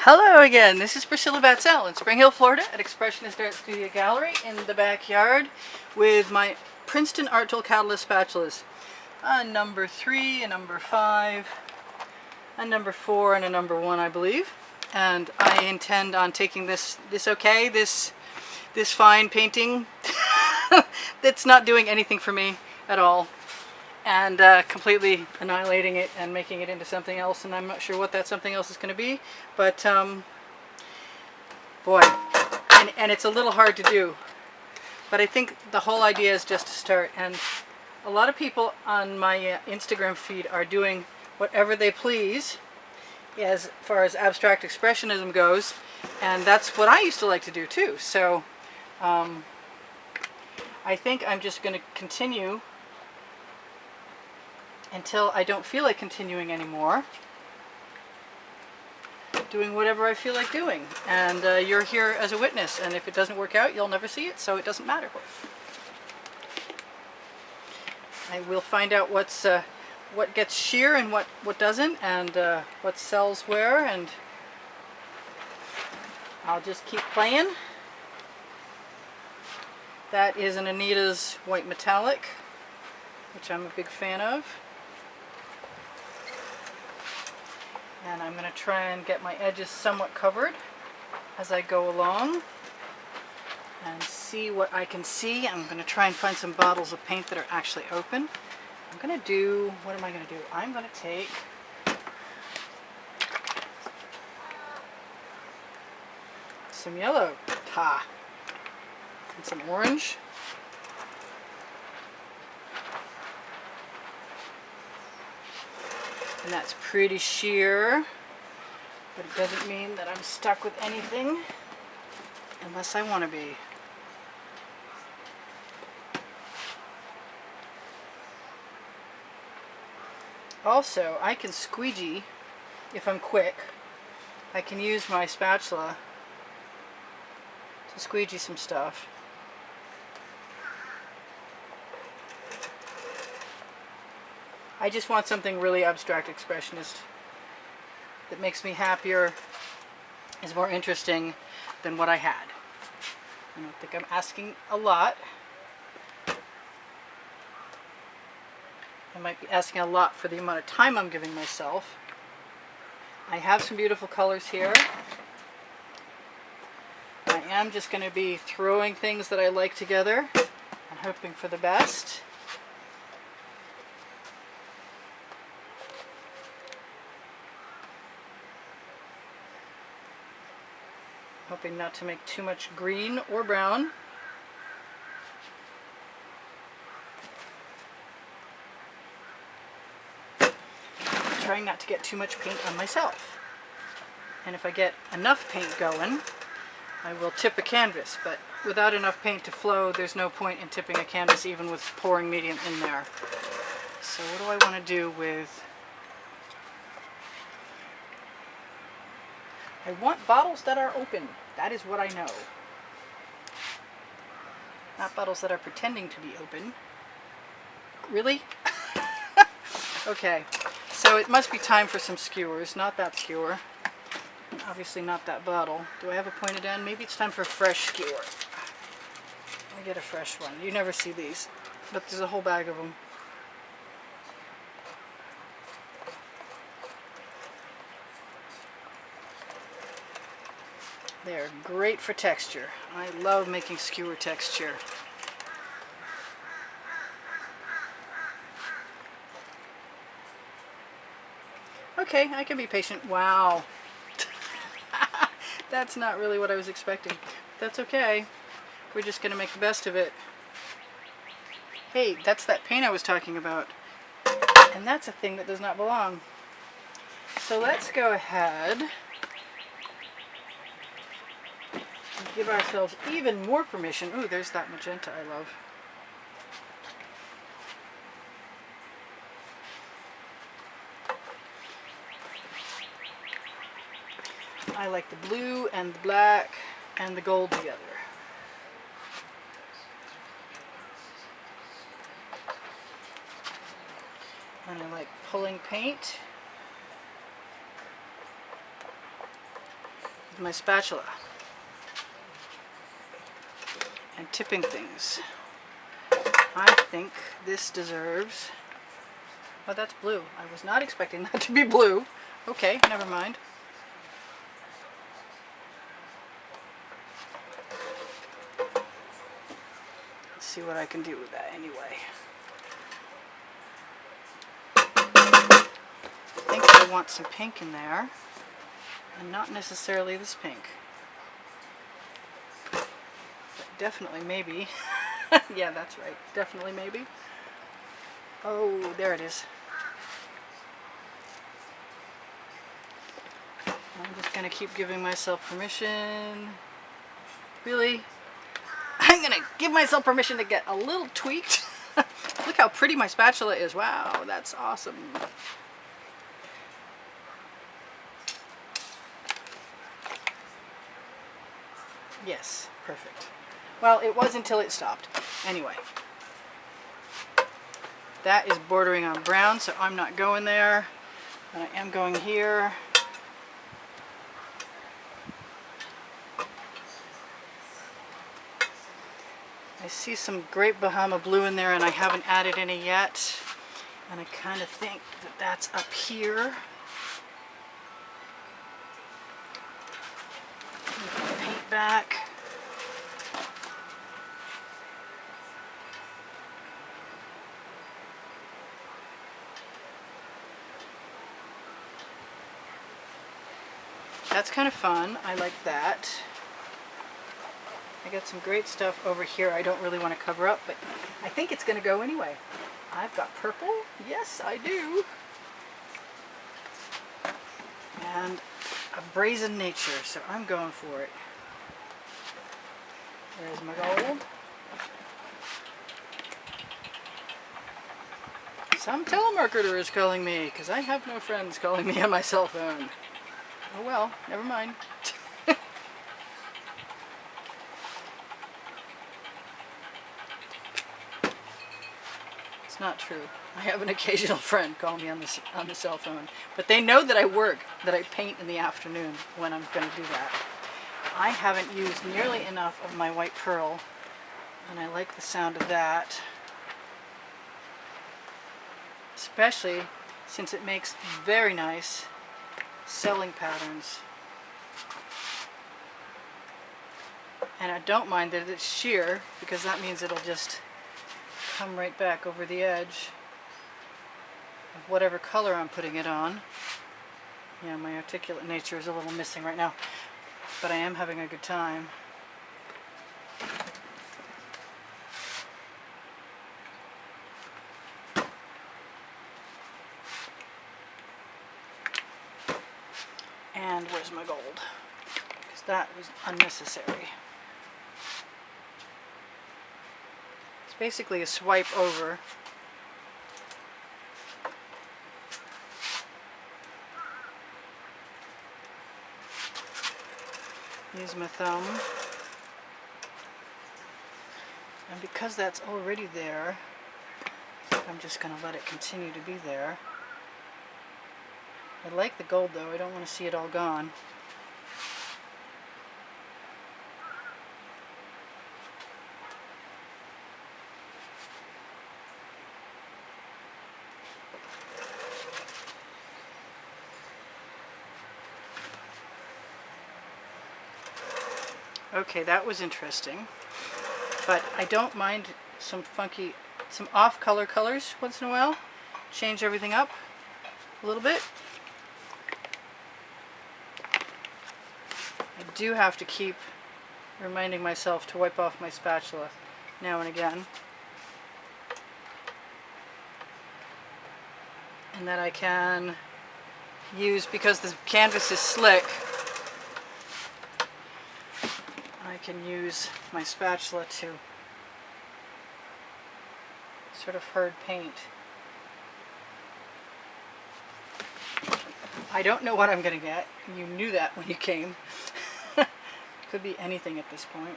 Hello again, this is Priscilla Batzell in Spring Hill, Florida at Expressionist Art Studio Gallery in the backyard with my Princeton Art Tool Catalyst spatulas. A number 3, a number 5, a number 4, and a number 1, I believe. And I intend on taking this fine painting that's not doing anything for me at all, and completely annihilating it and making it into something else, and I'm not sure what that something else is going to be, but boy, and it's a little hard to do, but I think the whole idea is just to start. And a lot of people on my Instagram feed are doing whatever they please as far as abstract expressionism goes, and that's what I used to like to do too. So I think I'm just going to continue until I don't feel like continuing anymore, doing whatever I feel like doing. And you're here as a witness, and if it doesn't work out, you'll never see it, so it doesn't matter. I will find out what gets sheer and what doesn't, and what sells where, and I'll just keep playing. That is an Anita's white metallic, which I'm a big fan of. And I'm going to try and get my edges somewhat covered as I go along and see what I can see. I'm going to try and find some bottles of paint that are actually open. I'm going to do, what am I going to do? I'm going to take some yellow, and some orange. And that's pretty sheer, but it doesn't mean that I'm stuck with anything unless I want to be. Also, I can squeegee if I'm quick. I can use my spatula to squeegee some stuff. I just want something really abstract expressionist that makes me happier, is more interesting than what I had. I don't think I'm asking a lot. I might be asking a lot for the amount of time I'm giving myself. I have some beautiful colors here. I am just going to be throwing things that I like together and hoping for the best. Hoping not to make too much green or brown. Trying not to get too much paint on myself. And if I get enough paint going, I will tip a canvas, but without enough paint to flow, there's no point in tipping a canvas even with pouring medium in there. So what do I want to do with... I want bottles that are open. That is what I know. Not bottles that are pretending to be open. Really? Okay, so it must be time for some skewers. Not that skewer. And obviously not that bottle. Do I have a pointed end? Maybe it's time for a fresh skewer. Let me get a fresh one. You never see these, but there's a whole bag of them. They're great for texture. I love making skewer texture. Okay, I can be patient. Wow. That's not really what I was expecting. That's okay. We're just going to make the best of it. Hey, that's that paint I was talking about. And that's a thing that does not belong. So let's go ahead and give ourselves even more permission. Ooh, there's that magenta I love. I like the blue and the black and the gold together. And I like pulling paint with my spatula and tipping things. I think this deserves... Oh, that's blue. I was not expecting that to be blue. Okay, never mind. Let's see what I can do with that anyway. I think I want some pink in there, and not necessarily this pink. But definitely maybe. Yeah, that's right. Definitely maybe. Oh, there it is. I'm just going to keep giving myself permission. Really? I'm going to give myself permission to get a little tweaked. Look how pretty my spatula is. Wow, that's awesome. Yes, perfect. Well, it was until it stopped. Anyway. That is bordering on brown, so I'm not going there. But I am going here. I see some great Bahama blue in there and I haven't added any yet. And I kind of think that that's up here. Paint back. That's kind of fun. I like that. I got some great stuff over here I don't really want to cover up, but I think it's going to go anyway. I've got purple. Yes, I do. And a brazen nature, so I'm going for it. There's my gold. Some telemarketer is calling me, because I have no friends calling me on my cell phone. Oh well, never mind. It's not true. I have an occasional friend call me on the cell phone, but they know that I work, that I paint in the afternoon when I'm going to do that. I haven't used nearly enough of my white pearl, and I like the sound of that, especially since it makes very nice selling patterns. And I don't mind that it's sheer, because that means it'll just come right back over the edge of whatever color I'm putting it on. Yeah, my articulate nature is a little missing right now, but I am having a good time. And where's my gold? Because that was unnecessary. It's basically a swipe over. Use my thumb. And because that's already there, I'm just going to let it continue to be there. I like the gold though, I don't want to see it all gone. Okay, that was interesting, but I don't mind some funky, some off-color colors once in a while. Change everything up a little bit. I do have to keep reminding myself to wipe off my spatula now and again. And that I can use, because the canvas is slick, I can use my spatula to sort of herd paint. I don't know what I'm going to get. You knew that when you came. Could be anything at this point.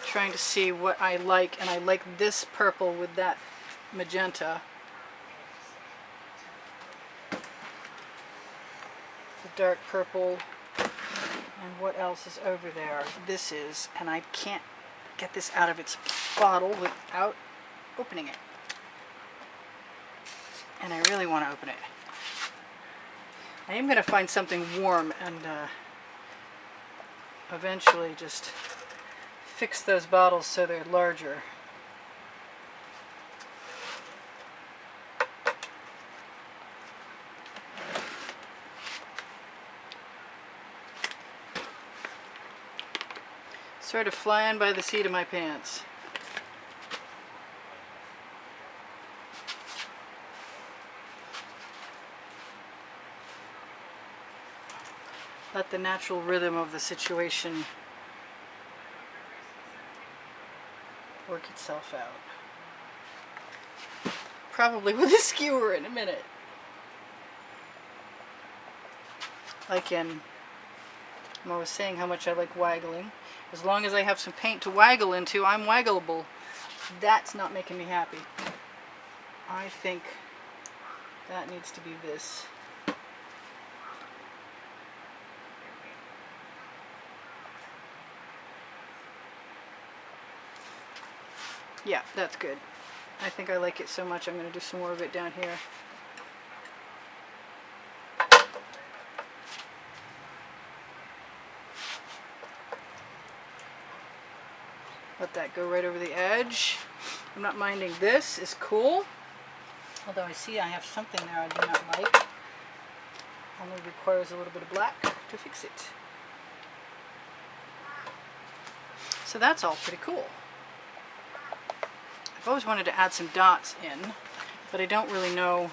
trying to see what I like, and I like this purple with that magenta. The dark purple, and what else is over there? This is, and I can't get this out of its bottle without opening it. And I really want to open it. I am going to find something warm and eventually just fix those bottles so they're larger. Sort of flying by the seat of my pants. Let the natural rhythm of the situation work itself out. Probably with a skewer in a minute. Like I was saying how much I like waggling. As long as I have some paint to waggle into, I'm waggleable. That's not making me happy. I think that needs to be this. Yeah, that's good. I think I like it so much I'm going to do some more of it down here. Let that go right over the edge. I'm not minding this. It's cool. Although I see I have something there I do not like. Only requires a little bit of black to fix it. So that's all pretty cool. I've always wanted to add some dots in, but I don't really know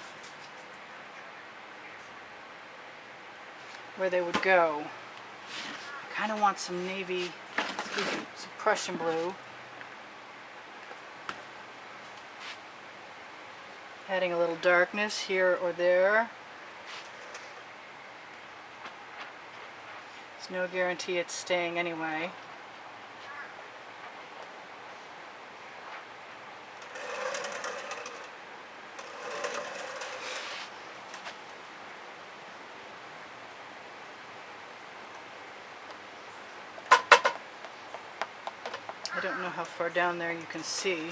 where they would go. I kind of want some navy, some Prussian blue. Adding a little darkness here or there. There's no guarantee it's staying anyway. I don't know how far down there you can see.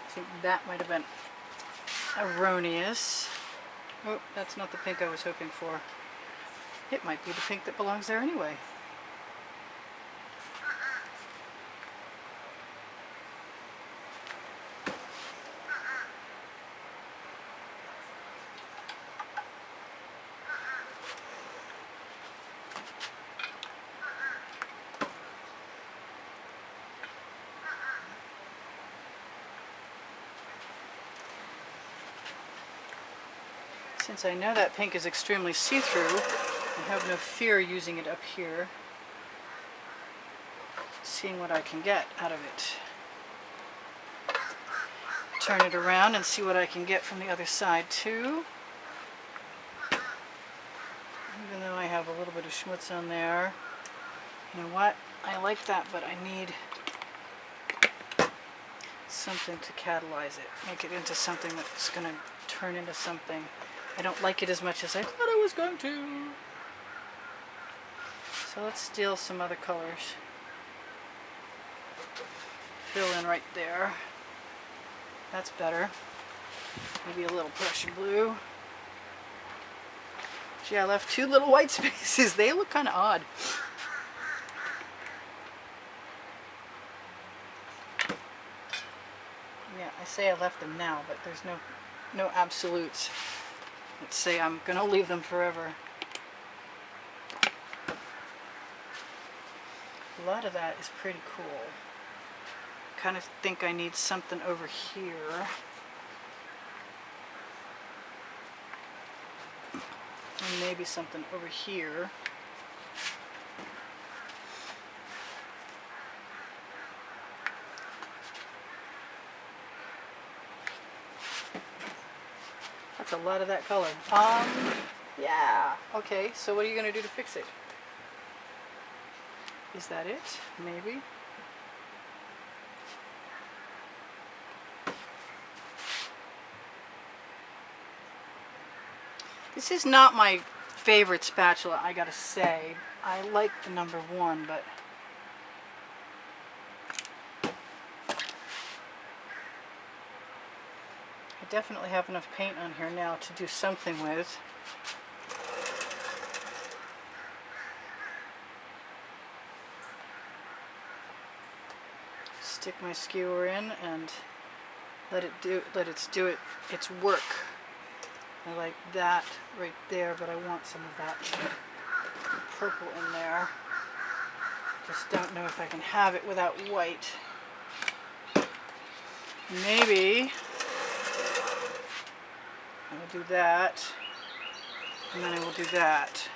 I think that might have been erroneous. Oh, that's not the pink I was hoping for. It might be the pink that belongs there anyway. Since I know that pink is extremely see-through, I have no fear using it up here. Seeing what I can get out of it. Turn it around and see what I can get from the other side too. Even though I have a little bit of schmutz on there. You know what? I like that, but I need something to catalyze it. Make it into something that's going to turn into something. I don't like it as much as I thought I was going to. So let's steal some other colors. Fill in right there. That's better. Maybe a little Prussian blue. Gee, I left two little white spaces. They look kind of odd. Yeah, I say I left them now, but there's no absolutes. Let's say I'm going to leave them forever. A lot of that is pretty cool. I kind of think I need something over here. And maybe something over here. That's a lot of that color. Yeah. Okay, so what are you going to do to fix it? Is that it? Maybe. This is not my favorite spatula, I gotta say. I like the number 1, but I definitely have enough paint on here now to do something with. Stick my skewer in and let it do its work. I like that right there, but I want some of that purple in there. Just don't know if I can have it without white. Maybe I will do that, and then I will do that.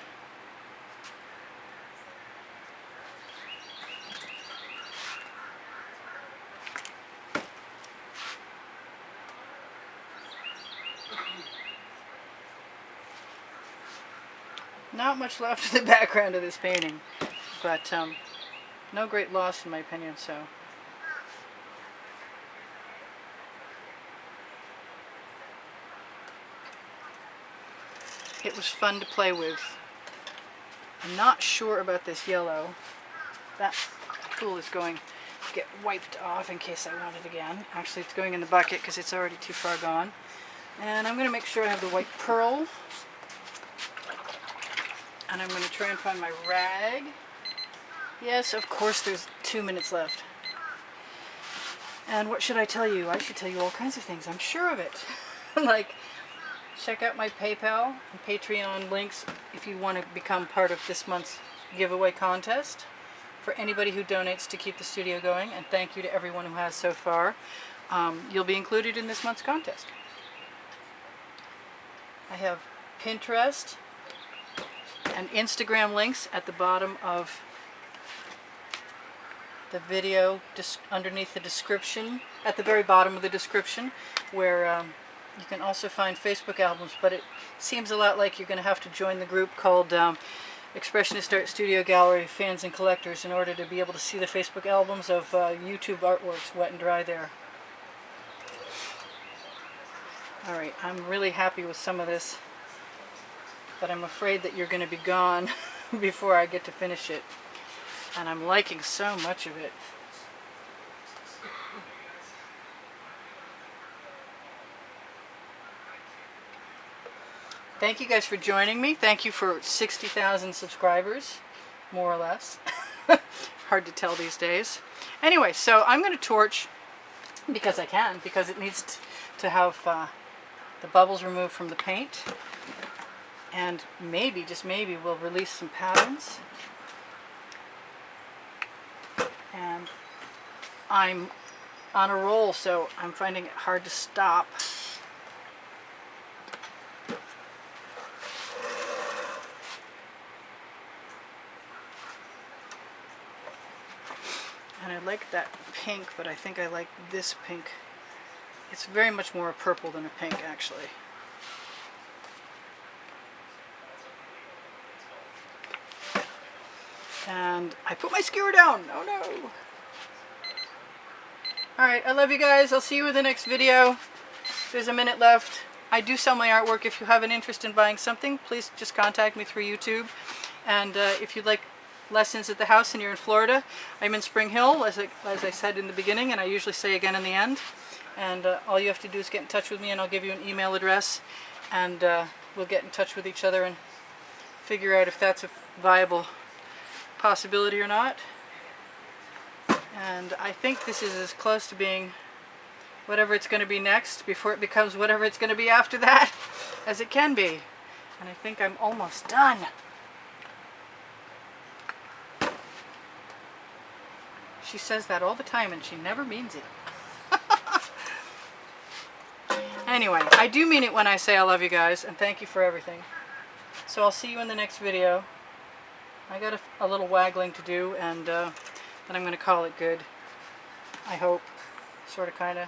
Not much left in the background of this painting, but no great loss in my opinion, so. It was fun to play with. I'm not sure about this yellow. That tool is going to get wiped off in case I want it again. Actually, it's going in the bucket because it's already too far gone. And I'm going to make sure I have the white pearl. And I'm going to try and find my rag. Yes, of course there's 2 minutes left. And what should I tell you? I should tell you all kinds of things. I'm sure of it. Like, check out my PayPal and Patreon links if you want to become part of this month's giveaway contest for anybody who donates to keep the studio going. And thank you to everyone who has so far. You'll be included in this month's contest. I have Pinterest and Instagram links at the bottom of the video, underneath the description, at the very bottom of the description, where you can also find Facebook albums, but it seems a lot like you're going to have to join the group called Expressionist Art Studio Gallery Fans and Collectors in order to be able to see the Facebook albums of YouTube artworks, wet and dry there. Alright, I'm really happy with some of this, but I'm afraid that you're going to be gone before I get to finish it. And I'm liking so much of it. Thank you guys for joining me. Thank you for 60,000 subscribers, more or less. Hard to tell these days. Anyway, so I'm going to torch, because I can, because it needs to have the bubbles removed from the paint. And maybe, just maybe, we'll release some patterns. And I'm on a roll, so I'm finding it hard to stop. And I like that pink, but I think I like this pink. It's very much more a purple than a pink, actually. And I put my skewer down. Oh no. Alright, I love you guys. I'll see you in the next video. There's a minute left. I do sell my artwork. If you have an interest in buying something, please just contact me through YouTube. And if you'd like lessons at the house and you're in Florida, I'm in Spring Hill, as I said in the beginning, and I usually say again in the end. And all you have to do is get in touch with me, and I'll give you an email address, and we'll get in touch with each other and figure out if that's a viable possibility or not. And I think this is as close to being whatever it's going to be next before it becomes whatever it's going to be after that as it can be. And I think I'm almost done. She says that all the time and she never means it. Anyway, I do mean it when I say I love you guys and thank you for everything. So I'll see you in the next video. I got a little waggling to do, and then I'm going to call it good. I hope. Sort of, kind of.